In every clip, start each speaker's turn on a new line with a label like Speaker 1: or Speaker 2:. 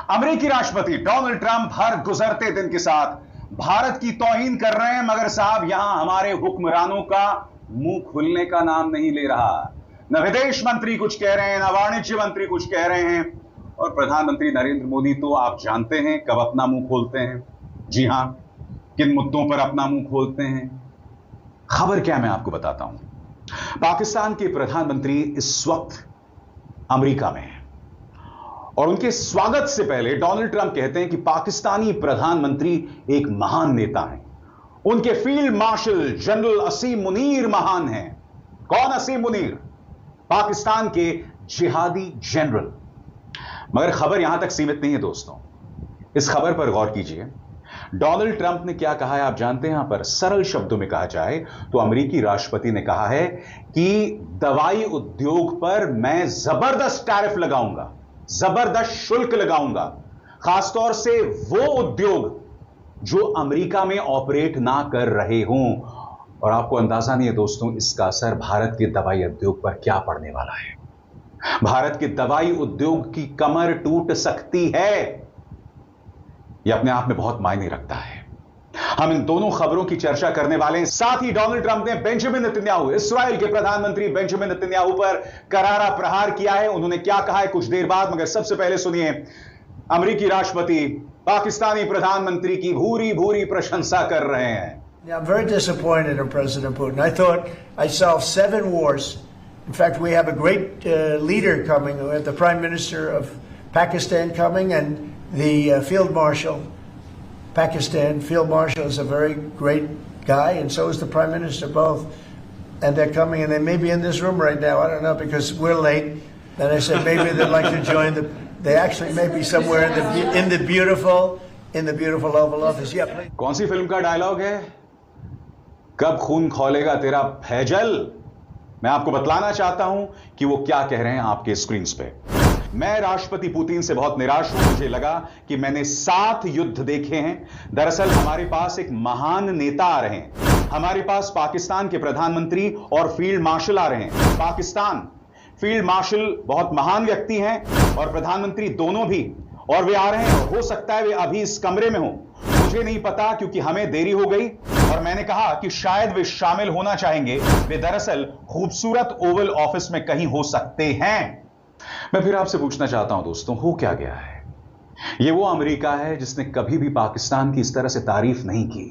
Speaker 1: अमेरिकी राष्ट्रपति Donald Trump हर गुजरते दिन के साथ भारत की तौहीन कर रहे हैं, मगर साहब यहां हमारे हुक्मरानों का मुंह खुलने का नाम नहीं ले रहा। न विदेश मंत्री कुछ कह रहे हैं, न वाणिज्य मंत्री कुछ कह रहे हैं, और प्रधानमंत्री नरेंद्र मोदी तो आप जानते हैं कब अपना मुंह खोलते हैं। जी हां, किन मुद्दों पर अपना मुंह खोलते हैं। खबर क्या मैं आपको बताता हूं। पाकिस्तान के प्रधानमंत्री इस वक्त अमेरिका में हैं और उनके स्वागत से पहले डोनाल्ड ट्रंप कहते हैं कि पाकिस्तानी प्रधानमंत्री एक महान नेता हैं। उनके फील्ड मार्शल जनरल असीम मुनीर महान हैं। कौन असीम मुनीर? पाकिस्तान के जिहादी जनरल। मगर खबर यहां तक सीमित नहीं है दोस्तों, इस खबर पर गौर कीजिए। डोनाल्ड ट्रंप ने क्या कहा है आप जानते हैं? यहां पर सरल शब्दों में कहा जाए तो अमेरिकी राष्ट्रपति ने कहा है कि दवाई उद्योग पर मैं जबरदस्त टैरिफ लगाऊंगा, जबरदस्त शुल्क लगाऊंगा, खासतौर से वो उद्योग जो अमेरिका में ऑपरेट ना कर रहे हों। और आपको अंदाजा नहीं है दोस्तों, इसका असर भारत के दवाई उद्योग पर क्या पड़ने वाला है। भारत के दवाई उद्योग की कमर टूट सकती है। यह अपने आप में बहुत मायने रखता है। हम इन दोनों खबरों की चर्चा करने वाले हैं। साथ ही डोनाल्ड ट्रंप ने बेंजामिन नेतन्याहू, इस्राएल के प्रधानमंत्री बेंजामिन नेतन्याहू पर करारा प्रहार किया है। उन्होंने क्या कहा है कुछ देर बाद, मगर सबसे पहले सुनिए अमेरिकी राष्ट्रपति पाकिस्तानी प्रधानमंत्री की भूरी भूरी प्रशंसा कर रहे हैं।
Speaker 2: I'm very disappointed in President Putin. I thought I solved 7 wars. In fact, we have a great leader coming. We have the Prime Minister of Pakistan coming and the Field Marshal. Pakistan Field Marshal is a very great guy, and so is the Prime Minister, both. And they're coming, and they may be in this room right now. I don't know, because we're late. And I said maybe they'd like to join the. They actually may be somewhere in the beautiful Oval Office. Yeah, please.
Speaker 1: कौन सी film का dialogue है? कब खून खौलेगा तेरा फैजल? मैं आपको बतलाना चाहता हूं कि वो क्या कह रहे हैं आपके स्क्रीन पे। मैं राष्ट्रपति पुतिन से बहुत निराश हूं। मुझे लगा कि मैंने 7 युद्ध देखे हैं। दरअसल हमारे पास एक महान नेता आ रहे हैं। हमारे पास पाकिस्तान के प्रधानमंत्री और फील्ड मार्शल आ रहे हैं। पाकिस्तान फील्ड मार्शल बहुत महान व्यक्ति हैं और प्रधानमंत्री दोनों भी, और वे आ रहे हैं। हो सकता है वे अभी इस कमरे में हो, मुझे नहीं पता, क्योंकि हमें देरी हो गई। और मैंने कहा कि शायद वे शामिल होना चाहेंगे। वे दरअसल खूबसूरत ओवल ऑफिस में कहीं हो सकते हैं। मैं फिर आपसे पूछना चाहता हूं दोस्तों, हो क्या गया है? यह वो अमेरिका है जिसने कभी भी पाकिस्तान की इस तरह से तारीफ नहीं की,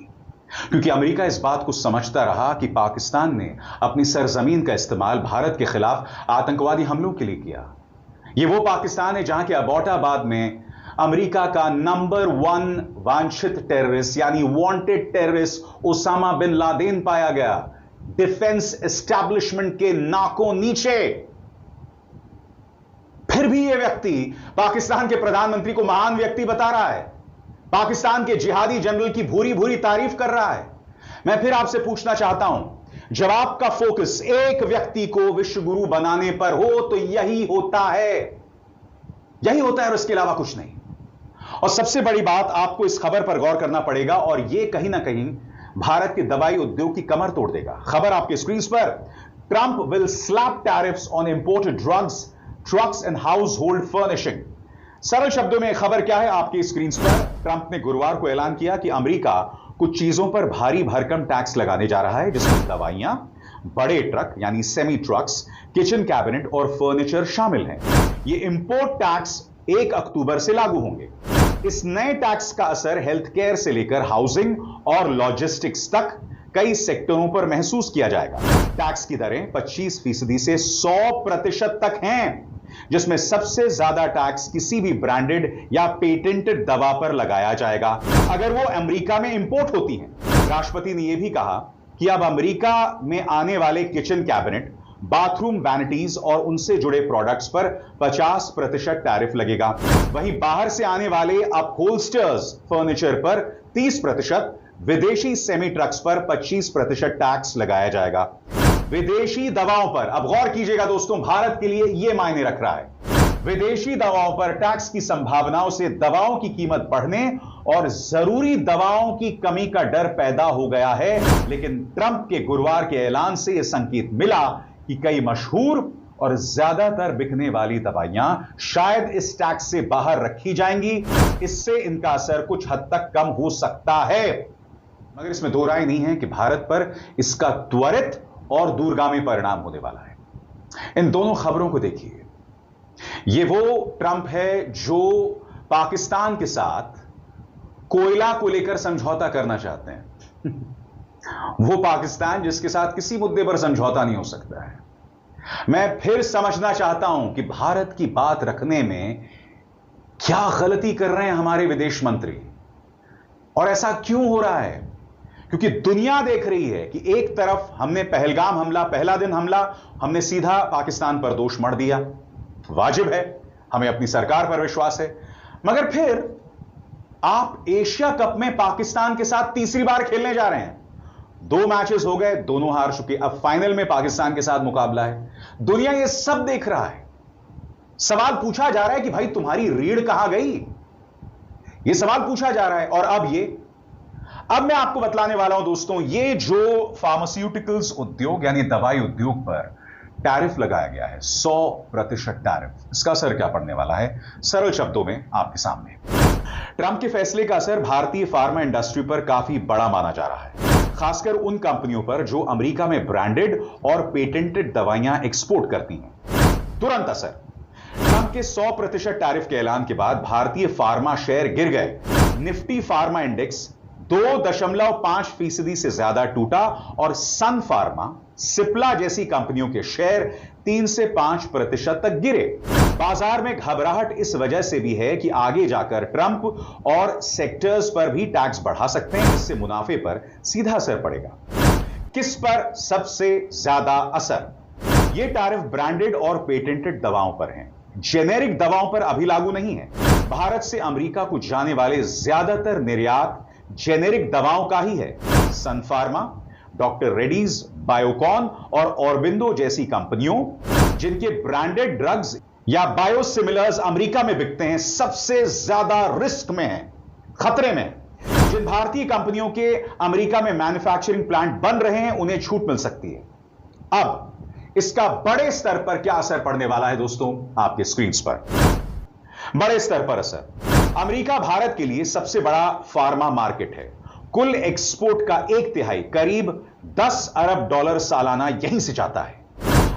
Speaker 1: क्योंकि अमेरिका इस बात को समझता रहा कि पाकिस्तान ने अपनी सरजमीन का इस्तेमाल भारत के खिलाफ आतंकवादी हमलों के लिए किया। यह वो पाकिस्तान है जहां के अबोटाबाद में अमेरिका का नंबर 1 वांछित टेररिस्ट यानी wanted terrorist Osama bin Laden पाया गया, डिफेंस एस्टैब्लिशमेंट के नाकों नीचे। फिर भी यह व्यक्ति पाकिस्तान के प्रधानमंत्री को महान व्यक्ति बता रहा है, पाकिस्तान के जिहादी जनरल की भूरी भूरी तारीफ कर रहा है। मैं फिर आपसे पूछना चाहता हूं, जब आपका फोकस एक व्यक्ति को विश्व गुरु बनाने पर हो तो यही होता है, यही होता है और इसके अलावा कुछ नहीं। और सबसे बड़ी बात, आपको इस खबर पर गौर करना पड़ेगा और यह कहीं ना कहीं भारत के दवाई उद्योग की कमर तोड़ देगा। खबर आपके स्क्रीन पर, Trump will slab tariffs on imported drugs, trucks and house hold furnishing. सरल शब्दों में खबर क्या है आपकी स्क्रीन पर? ट्रंप ने गुरुवार को ऐलान किया कि अमेरिका कुछ चीजों पर भारी भरकम टैक्स लगाने जा रहा है, जिसमें दवाइयां, बड़े ट्रक यानी सेमी ट्रक्स, किचन कैबिनेट और फर्नीचर शामिल हैं। ये इंपोर्ट टैक्स 1 अक्टूबर से लागू होंगे। इस नए टैक्स का असर हेल्थ केयर से लेकर हाउसिंग और लॉजिस्टिक्स तक कई सेक्टरों पर महसूस किया जाएगा। टैक्स की दरें 25% से 100% तक हैं, जिसमें सबसे ज्यादा टैक्स किसी भी ब्रांडेड या पेटेंटेड दवा पर लगाया जाएगा अगर वो अमेरिका में इंपोर्ट होती हैं। राष्ट्रपति ने यह भी कहा कि अब अमेरिका में आने वाले किचन कैबिनेट, बाथरूम वैनिटीज और उनसे जुड़े प्रोडक्ट्स पर 50% टैरिफ लगेगा। वहीं बाहर से आने वाले अपहोल्स्टर्स फर्नीचर पर 30%, विदेशी सेमी ट्रक्स पर 25% टैक्स लगाया जाएगा। विदेशी दवाओं पर, अब गौर कीजिएगा दोस्तों, भारत के लिए यह मायने रख रहा है। विदेशी दवाओं पर टैक्स की संभावनाओं से दवाओं की कीमत बढ़ने और जरूरी दवाओं की कमी का डर पैदा हो गया है। लेकिन ट्रंप के गुरुवार के ऐलान से यह संकेत मिला कि कई मशहूर और ज्यादातर बिकने वाली दवाइयां शायद इस टैक्स से बाहर रखी जाएंगी। इससे इनका असर कुछ हद तक कम हो सकता है, मगर इसमें दो राय नहीं है कि भारत पर इसका त्वरित और दूरगामी परिणाम होने वाला है। इन दोनों खबरों को देखिए। यह वो ट्रंप है जो पाकिस्तान के साथ कोयला को लेकर समझौता करना चाहते हैं। वो पाकिस्तान जिसके साथ किसी मुद्दे पर समझौता नहीं हो सकता है। मैं फिर समझना चाहता हूं कि भारत की बात रखने में क्या गलती कर रहे हैं हमारे विदेश मंत्री, और ऐसा क्यों हो रहा है। क्योंकि दुनिया देख रही है कि एक तरफ हमने पहलगाम हमला, पहला दिन हमला हमने सीधा पाकिस्तान पर दोष मढ़ दिया, वाजिब है, हमें अपनी सरकार पर विश्वास है, मगर फिर आप एशिया कप में पाकिस्तान के साथ तीसरी बार खेलने जा रहे हैं। 2 मैचेस हो गए, दोनों हार चुके, अब फाइनल में पाकिस्तान के साथ मुकाबला है। दुनिया ये सब देख रहा है। सवाल पूछा जा रहा है कि भाई तुम्हारी रीढ़ कहां गई, ये सवाल पूछा जा रहा है। और अब मैं आपको बतलाने वाला हूं दोस्तों, ये जो फार्मास्यूटिकल्स उद्योग यानी दवाई उद्योग पर टैरिफ लगाया गया है, 100% टैरिफ, इसका असर क्या पड़ने वाला है, सरल शब्दों में आपके सामने। ट्रंप के फैसले का असर भारतीय फार्मा इंडस्ट्री पर काफी बड़ा माना जा रहा है, खासकर उन कंपनियों पर जो अमेरिका में ब्रांडेड और पेटेंटेड दवाइयां एक्सपोर्ट करती हैं। तुरंत असर। ट्रंप के 100% टैरिफ के ऐलान के बाद भारतीय फार्मा शेयर गिर गए। निफ्टी फार्मा इंडेक्स 2.5% से ज्यादा टूटा और सन फार्मा, सिप्ला जैसी कंपनियों के शेयर 3 से 5% तक गिरे। बाजार में घबराहट इस वजह से भी है कि आगे जाकर ट्रंप और सेक्टर्स पर भी टैक्स बढ़ा सकते हैं, जिससे मुनाफे पर सीधा असर पड़ेगा। किस पर सबसे ज्यादा असर? यह टैरिफ ब्रांडेड और पेटेंटेड दवाओं पर है, जेनेरिक दवाओं पर अभी लागू नहीं है। भारत से अमेरिका को जाने वाले ज्यादातर निर्यात जेनेरिक दवाओं का ही है। सन फार्मा, डॉक्टर रेड्डीज, बायोकॉन और ऑरबिंदो जैसी कंपनियों जिनके ब्रांडेड ड्रग्स या बायोसिमिलर्स अमेरिका में बिकते हैं, सबसे ज्यादा रिस्क में है, खतरे में। जिन भारतीय कंपनियों के अमेरिका में मैन्युफैक्चरिंग प्लांट बन रहे हैं, उन्हें छूट मिल सकती है। अब इसका बड़े स्तर पर क्या असर पड़ने वाला है दोस्तों, आपके स्क्रीन पर बड़े स्तर पर असर। अमेरिका भारत के लिए सबसे बड़ा फार्मा मार्केट है। कुल एक्सपोर्ट का 1/3 करीब $10 अरब सालाना यहीं से जाता है।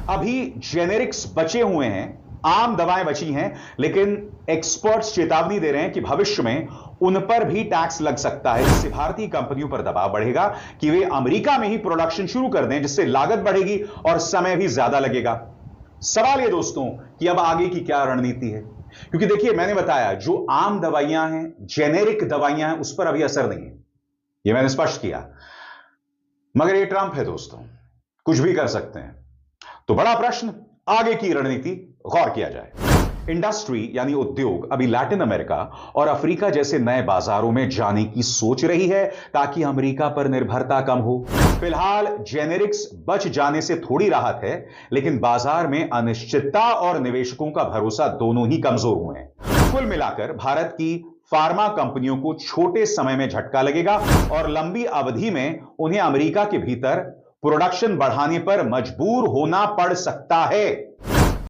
Speaker 1: अभी जेनेरिक्स बचे हुए हैं, आम दवाएं बची हैं, लेकिन एक्सपर्ट्स चेतावनी दे रहे हैं कि भविष्य में उन पर भी टैक्स लग सकता है। इससे भारतीय कंपनियों पर दबाव बढ़ेगा कि वे अमेरिका में ही प्रोडक्शन शुरू कर दें, जिससे लागत बढ़ेगी और समय भी ज्यादा लगेगा। सवाल यह दोस्तों कि अब आगे की क्या रणनीति है, क्योंकि देखिए मैंने बताया जो आम दवाइयां हैं, जेनेरिक दवाइयां हैं, उस पर अभी असर नहीं है, यह मैंने स्पष्ट किया। मगर ये ट्रंप है दोस्तों, कुछ भी कर सकते हैं। तो बड़ा प्रश्न, आगे की रणनीति गौर किया जाए। इंडस्ट्री यानी उद्योग अभी लैटिन अमेरिका और अफ्रीका जैसे नए बाजारों में जाने की सोच रही है ताकि अमेरिका पर निर्भरता कम हो। फिलहाल जेनेरिक्स बच जाने से थोड़ी राहत है, लेकिन बाजार में अनिश्चितता और निवेशकों का भरोसा दोनों ही कमजोर हुए हैं। कुल मिलाकर भारत की फार्मा कंपनियों को छोटे समय में झटका लगेगा और लंबी अवधि में उन्हें अमेरिका के भीतर प्रोडक्शन बढ़ाने पर मजबूर होना पड़ सकता है।